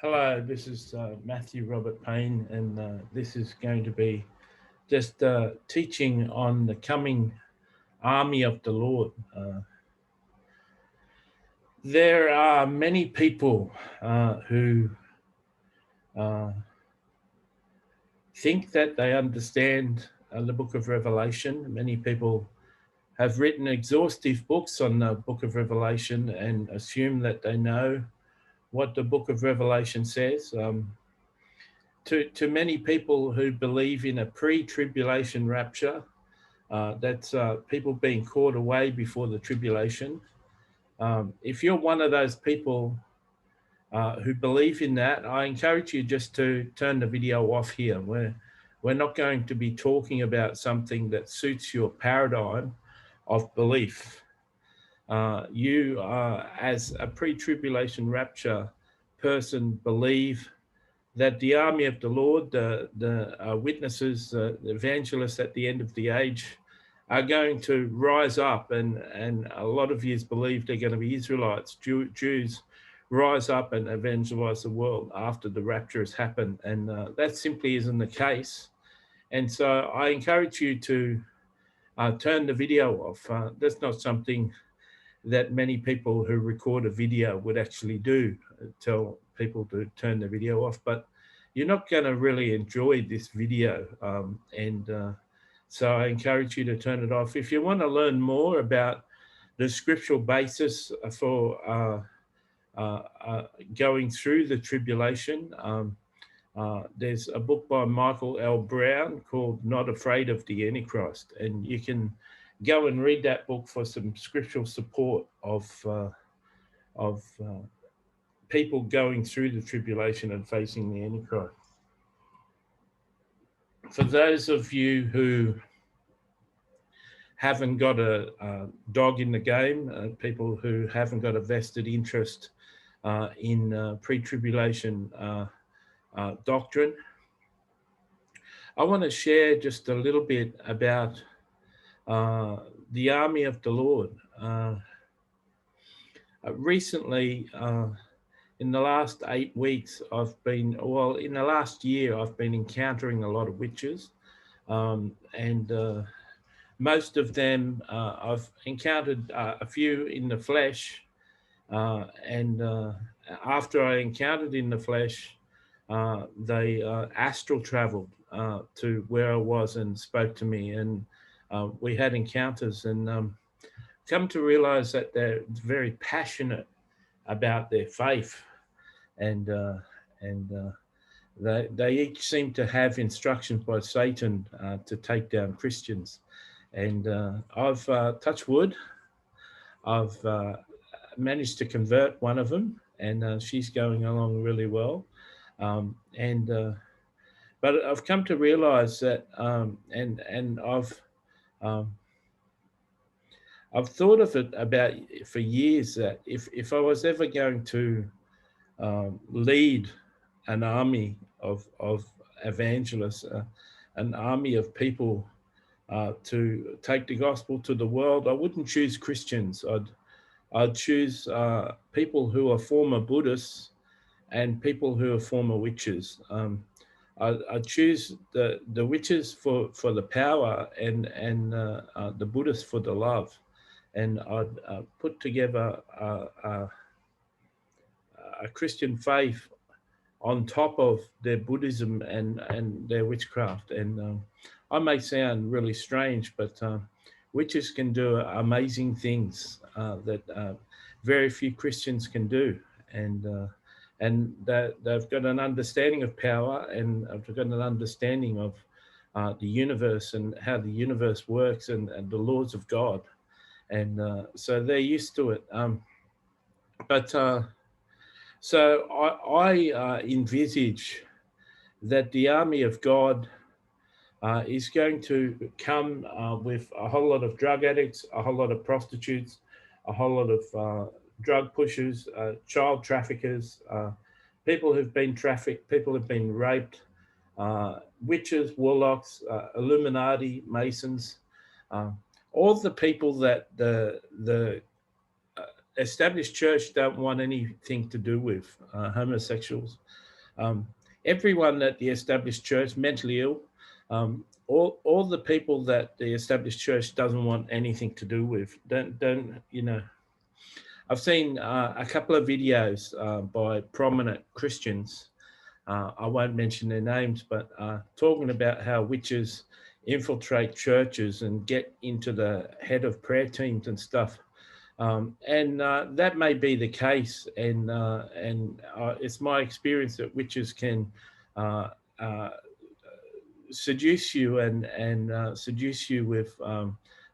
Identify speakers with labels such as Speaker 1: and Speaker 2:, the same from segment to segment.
Speaker 1: Hello, this is Matthew Robert Payne, and this is going to be just teaching on the coming army of the Lord. There are many people who uh, think that they understand the book of Revelation. Many people have written exhaustive books on the book of Revelation and assume that they know what the book of Revelation says. To many people who believe in a pre-tribulation rapture, that's people being caught away before the tribulation. If you're one of those people who believe in that, I encourage you just to turn the video off here. We're not going to be talking about something that suits your paradigm of belief. You, as a pre-tribulation rapture person, believe that the army of the Lord, the witnesses, the evangelists at the end of the age, are going to rise up, and a lot of you believe they're going to be Israelites, Jews, rise up and evangelize the world after the rapture has happened, and that simply isn't the case. And so I encourage you to turn the video off. That's not something that many people who record a video would actually do, tell people to turn the video off, but you're not going to really enjoy this video. So I encourage you to turn it off. If you want to learn more about the scriptural basis for going through the tribulation, there's a book by Michael L. Brown called Not Afraid of the Antichrist, and you can go and read that book for some scriptural support of people going through the tribulation and facing the Antichrist. For those of you who haven't got a dog in the game, people who haven't got a vested interest in pre-tribulation doctrine, I want to share just a little bit about the army of the Lord. Recently, in the last 8 weeks, in the last year, I've been encountering a lot of witches. And most of them, I've encountered a few in the flesh. And after I encountered in the flesh, they astral traveled to where I was and spoke to me. And we had encounters, and come to realize that they're very passionate about their faith, and they each seem to have instructions by Satan to take down Christians. And I've touched wood. I've managed to convert one of them, and she's going along really well. But I've come to realize that, and um, I've thought of it about for years, that if I was ever going to lead an army of evangelists, an army of people to take the gospel to the world, I wouldn't choose Christians. I'd choose people who are former Buddhists and people who are former witches. I'd choose the witches for the power, and the Buddhists for the love. And I'd put together a Christian faith on top of their Buddhism and their witchcraft. And I may sound really strange, but witches can do amazing things that very few Christians can do. And they've got an understanding of power, and they've got an understanding of the universe and how the universe works, and the laws of God. And so they're used to it. But So I envisage that the army of God is going to come with a whole lot of drug addicts, a whole lot of prostitutes, a whole lot of drug pushers, child traffickers, people who've been trafficked, people who've been raped, witches, warlocks, Illuminati, Masons, all the people that the established church don't want anything to do with homosexuals. Everyone at the established church mentally ill. All the people that the established church doesn't want anything to do with. Don't you know? I've seen a couple of videos by prominent Christians. I won't mention their names, but talking about how witches infiltrate churches and get into the head of prayer teams and stuff. And that may be the case, and it's my experience that witches can seduce you and seduce you with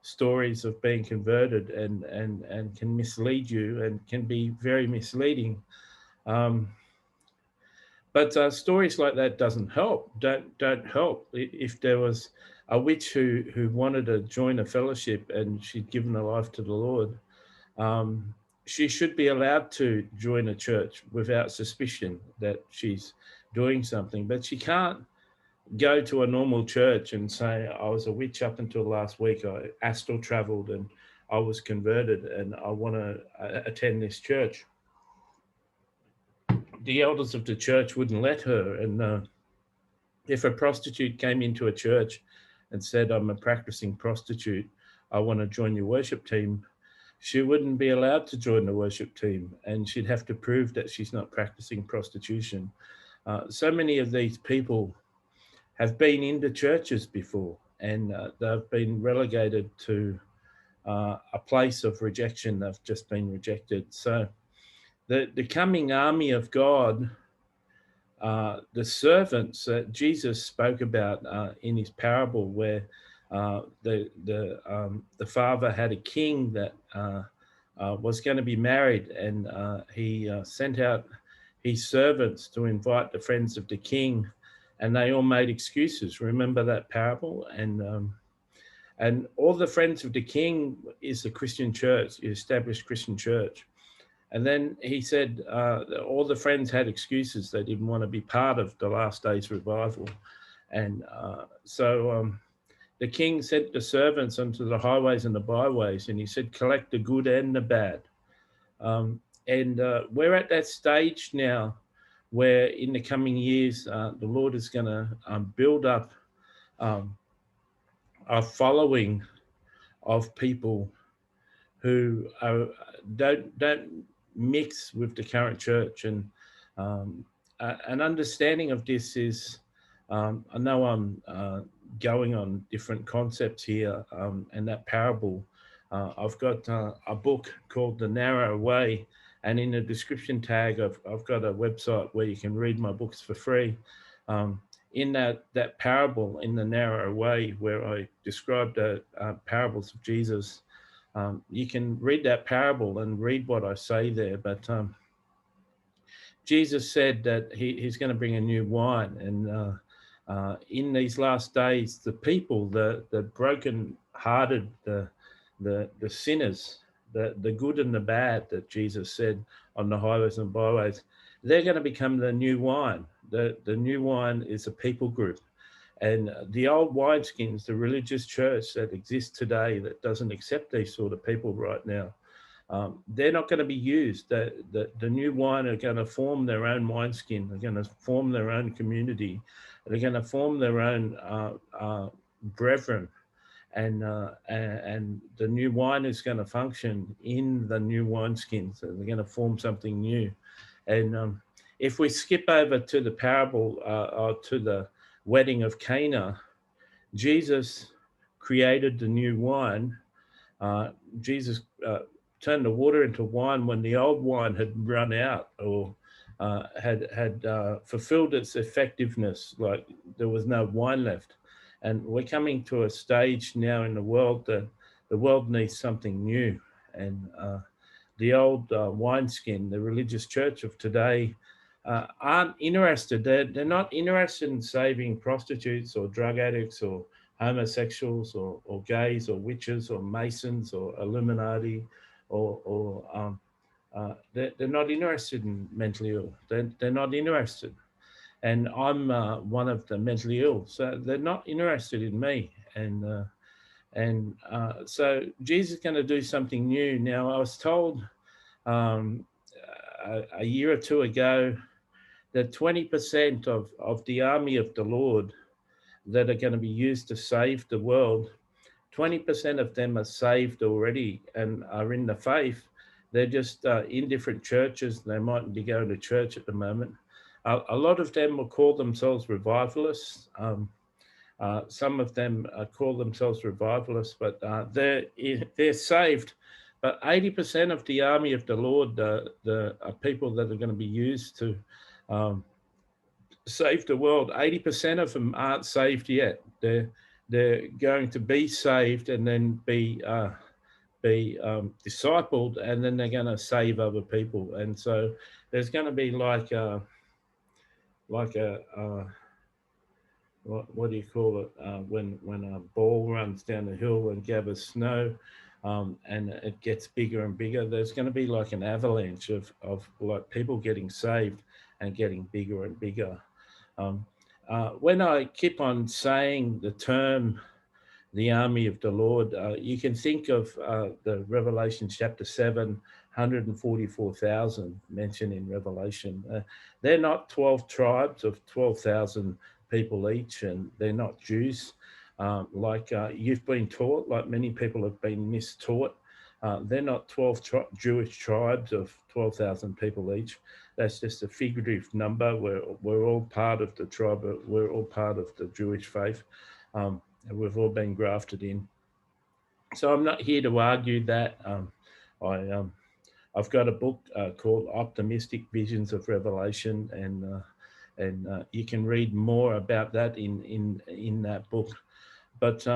Speaker 1: stories of being converted, and can mislead you and can be very misleading. But stories like that doesn't help. Don't help. If there was a witch who wanted to join a fellowship and she'd given her life to the Lord, she should be allowed to join a church without suspicion that she's doing something. But she can't go to a normal church and say, I was a witch up until last week. I astral traveled and I was converted and I want to attend this church. The elders of the church wouldn't let her. And if a prostitute came into a church and said, I'm a practicing prostitute, I want to join your worship team, she wouldn't be allowed to join the worship team, and she'd have to prove that she's not practicing prostitution. So many of these people have been into churches before, and they've been relegated to a place of rejection. They've just been rejected. So the coming army of God, the servants that Jesus spoke about in his parable, where the father had a king that was going to be married, and he sent out his servants to invite the friends of the king, and they all made excuses. Remember that parable? And all the friends of the king is the Christian church, the established Christian church. And then he said all the friends had excuses. They didn't want to be part of the last days revival. And so the king sent the servants onto the highways and the byways, and he said, collect the good and the bad. And we're at that stage now where in the coming years, the Lord is going to build up a following of people who don't mix with the current church. And an understanding of this is, I know I'm going on different concepts here, and that parable, I've got a book called The Narrow Way, and in the description tag, I've got a website where you can read my books for free. In that parable, in The Narrow Way, where I described the parables of Jesus, you can read that parable and read what I say there. But Jesus said that he's going to bring a new wine, and in these last days, the people, the broken-hearted, the sinners, the good and the bad that Jesus said on the highways and byways, they're going to become the new wine. The new wine is a people group. And the old wineskins, the religious church that exists today that doesn't accept these sort of people right now, they're not going to be used. The new wine are going to form their own wineskin. They're going to form their own community. They're going to form their own brethren. And the new wine is going to function in the new wineskins. So they're going to form something new. And if we skip over to the parable, to the wedding of Cana, Jesus created the new wine. Jesus turned the water into wine when the old wine had run out, or had fulfilled its effectiveness, like there was no wine left. And we're coming to a stage now in the world that the world needs something new. And the old wineskin, the religious church of today, aren't interested. They're not interested in saving prostitutes or drug addicts or homosexuals or gays or witches or Masons or Illuminati, or they're not interested in mentally ill. They're not interested. And I'm one of the mentally ill, so they're not interested in me. And so Jesus is going to do something new. Now, I was told um, a year or two ago that 20% of the army of the Lord that are going to be used to save the world, 20% of them are saved already and are in the faith. They're just in different churches. They mightn't be going to church at the moment. A lot of them will call themselves revivalists. Some of them call themselves revivalists, but they're saved. But 80% of the army of the Lord, the people that are going to be used to um, save the world, 80% of them aren't saved yet. They're going to be saved and then be discipled, and then they're going to save other people. And so there's going to be like a what do you call it when a ball runs down the hill and gathers snow, and it gets bigger and bigger. There's going to be like an avalanche of like people getting saved and getting bigger and bigger. When I keep on saying the term the army of the Lord, you can think of the Revelation chapter 7, 144,000 mentioned in Revelation. They're not 12 tribes of 12,000 people each, and they're not Jews like you've been taught, like many people have been mistaught. They're not 12 Jewish tribes of 12,000 people each. That's just a figurative number. We're all part of the tribe. We're all part of the Jewish faith. And we've all been grafted in. So I'm not here to argue that. I've got a book called Optimistic Visions of Revelation, and you can read more about that in that book. But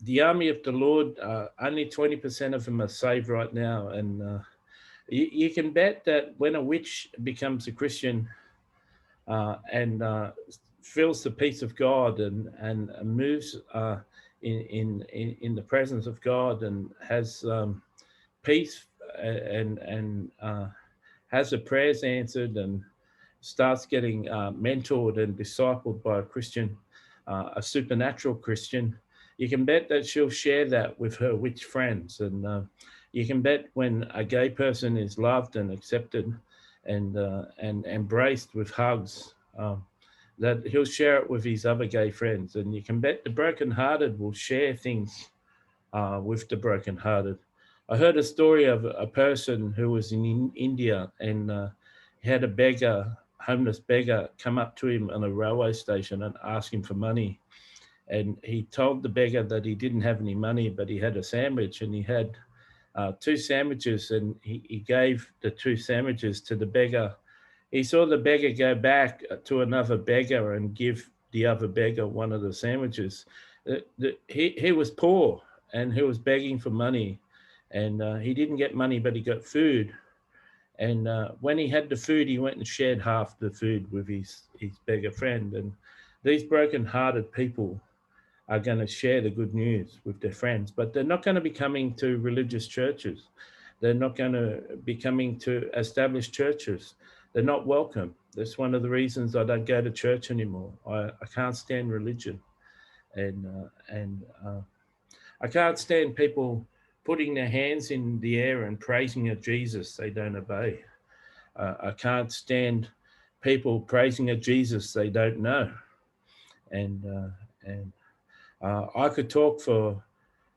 Speaker 1: the army of the Lord, only 20% of them are saved right now, and you can bet that when a witch becomes a Christian and feels the peace of God and moves in the presence of God and has peace and has her prayers answered and starts getting mentored and discipled by a Christian, a supernatural Christian, you can bet that she'll share that with her witch friends. And you can bet when a gay person is loved and accepted and embraced with hugs, that he'll share it with his other gay friends. And you can bet the brokenhearted will share things with the brokenhearted. I heard a story of a person who was in India and he had a beggar, homeless beggar, come up to him on a railway station and ask him for money. And he told the beggar that he didn't have any money, but he had a sandwich, and he had 2 sandwiches, and he gave the 2 sandwiches to the beggar. He saw the beggar go back to another beggar and give the other beggar one of the sandwiches. He was poor and he was begging for money, and he didn't get money, but he got food. And when he had the food, he went and shared half the food with his beggar friend. And these broken-hearted people are going to share the good news with their friends, but they're not going to be coming to religious churches. They're not going to be coming to established churches. They're not welcome. That's one of the reasons I don't go to church anymore. I can't stand religion, and I can't stand people putting their hands in the air and praising a Jesus they don't obey. I can't stand people praising a Jesus they don't know, and I could talk for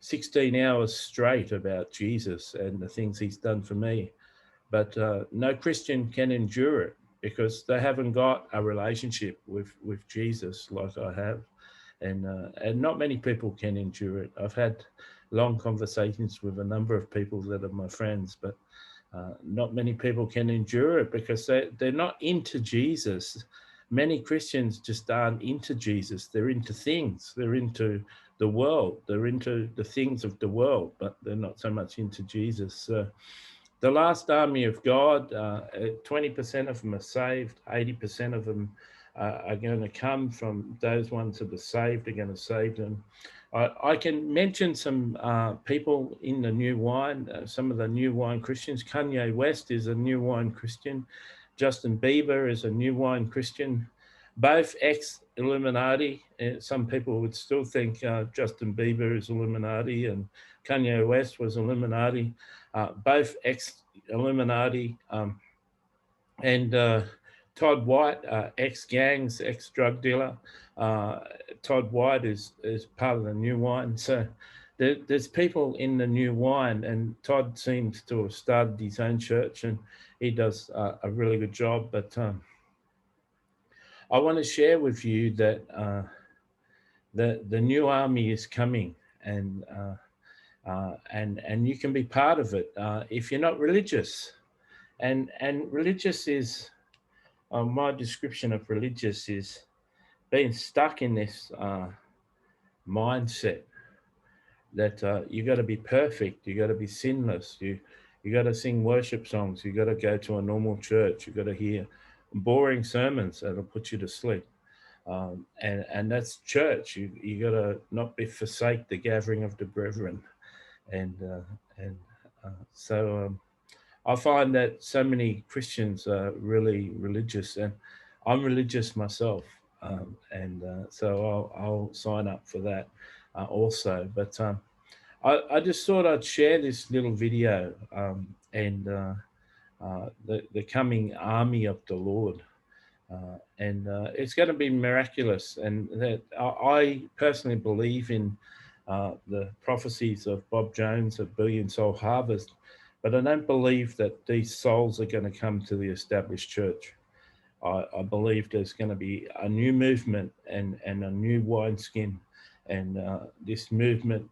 Speaker 1: 16 hours straight about Jesus and the things he's done for me, but no Christian can endure it because they haven't got a relationship with Jesus like I have, and not many people can endure it. I've had long conversations with a number of people that are my friends, but not many people can endure it because they're not into Jesus. Many Christians just aren't into Jesus. They're into things. They're into the world. They're into the things of the world, but they're not so much into Jesus. So the last army of God, 20% of them are saved. 80% of them are going to come from those ones that are saved, are going to save them. I can mention some people in the New Wine, some of the New Wine Christians. Kanye West is a New Wine Christian. Justin Bieber is a New Wine Christian. Both ex-Illuminati. Some people would still think Justin Bieber is Illuminati and Kanye West was Illuminati. Both Illuminati, and Todd White, ex-gangs, ex-drug dealer. Todd White is part of the New Wine. So there's people in the New Wine, and Todd seems to have started his own church, and he does a really good job. But I want to share with you that the new army is coming, and you can be part of it if you're not religious. And religious is my description of religious is being stuck in this mindset that you got to be perfect, you got to be sinless, you got to sing worship songs, you got to go to a normal church, you got to hear boring sermons that'll put you to sleep. And that's church. You got to not be forsake the gathering of the brethren, and so I find that so many Christians are really religious, and I'm religious myself, and so I'll sign up for that also. But I just thought I'd share this little video and the coming army of the Lord. And it's going to be miraculous. And that I personally believe in the prophecies of Bob Jones of Billion Soul Harvest, but I don't believe that these souls are going to come to the established church. I believe there's going to be a new movement and a new wineskin, and this movement,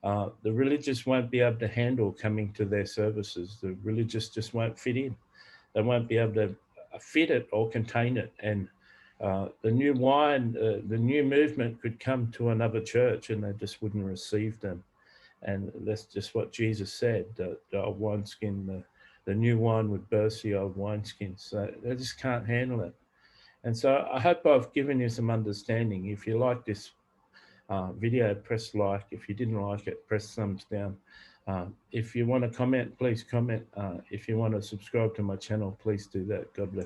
Speaker 1: the religious won't be able to handle coming to their services. The religious just won't fit in. They won't be able to fit it or contain it. And the new wine, the new movement could come to another church and they just wouldn't receive them. And that's just what Jesus said, the old wineskin, the new wine would burst the old wineskin. So they just can't handle it. And so I hope I've given you some understanding. If you like this video, press like. If you didn't like it, press thumbs down. If you want to comment, please comment. If you want to subscribe to my channel, please do that. God bless.